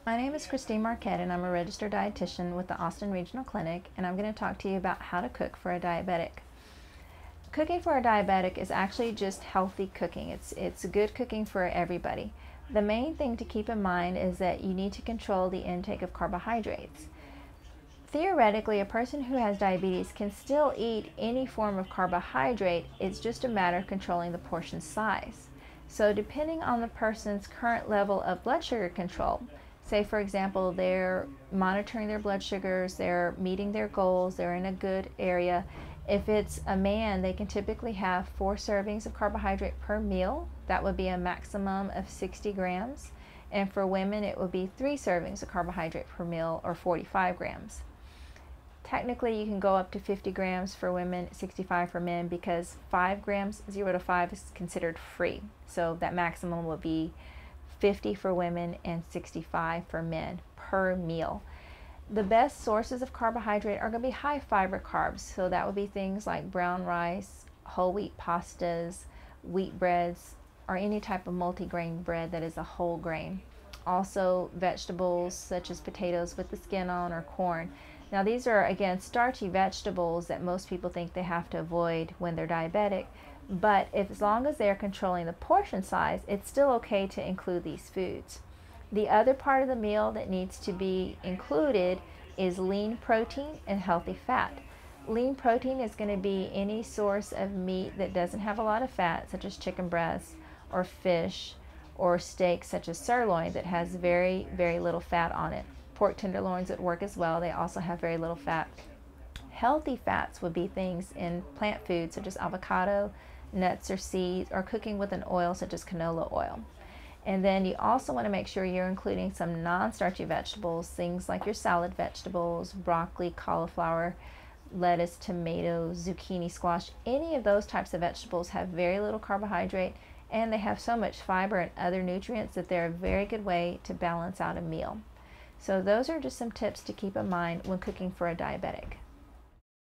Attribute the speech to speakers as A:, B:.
A: My name is Christine Marquette, and I'm a registered dietitian with the Austin Regional Clinic, and I'm going to talk to you about how to cook for a diabetic. Cooking for a diabetic is actually just healthy cooking. It's good cooking for everybody. The main thing to keep in mind is that you need to control the intake of carbohydrates. Theoretically, a person who has diabetes can still eat any form of carbohydrate. It's just a matter of controlling the portion size. So depending on the person's current level of blood sugar control, say for example they're monitoring their blood sugars, they're meeting their goals, they're in a good area. If it's a man, they can typically have 4 servings of carbohydrate per meal. That would be a maximum of 60 grams. And for women, it would be 3 servings of carbohydrate per meal, or 45 grams. Technically, you can go up to 50 grams for women, 65 for men, because 5 grams, 0 to 5, is considered free. So that maximum will be 50 for women and 65 for men per meal. The best sources of carbohydrate are going to be high fiber carbs. So that would be things like brown rice, whole wheat pastas, wheat breads, or any type of multigrain bread that is a whole grain. Also vegetables such as potatoes with the skin on, or corn. Now these are, again, starchy vegetables that most people think they have to avoid when they're diabetic, but as long as they're controlling the portion size, it's still okay to include these foods. The other part of the meal that needs to be included is lean protein and healthy fat. Lean protein is going to be any source of meat that doesn't have a lot of fat, such as chicken breasts or fish, or steak such as sirloin that has very, very little fat on it. Pork tenderloins would work as well. They also have very little fat. Healthy fats would be things in plant foods such as avocado, nuts or seeds, or cooking with an oil such as canola oil. And then you also want to make sure you're including some non-starchy vegetables, things like your salad vegetables, broccoli, cauliflower, lettuce, tomatoes, zucchini, squash. Any of those types of vegetables have very little carbohydrate, and they have so much fiber and other nutrients that they're a very good way to balance out a meal. So those are just some tips to keep in mind when cooking for a diabetic.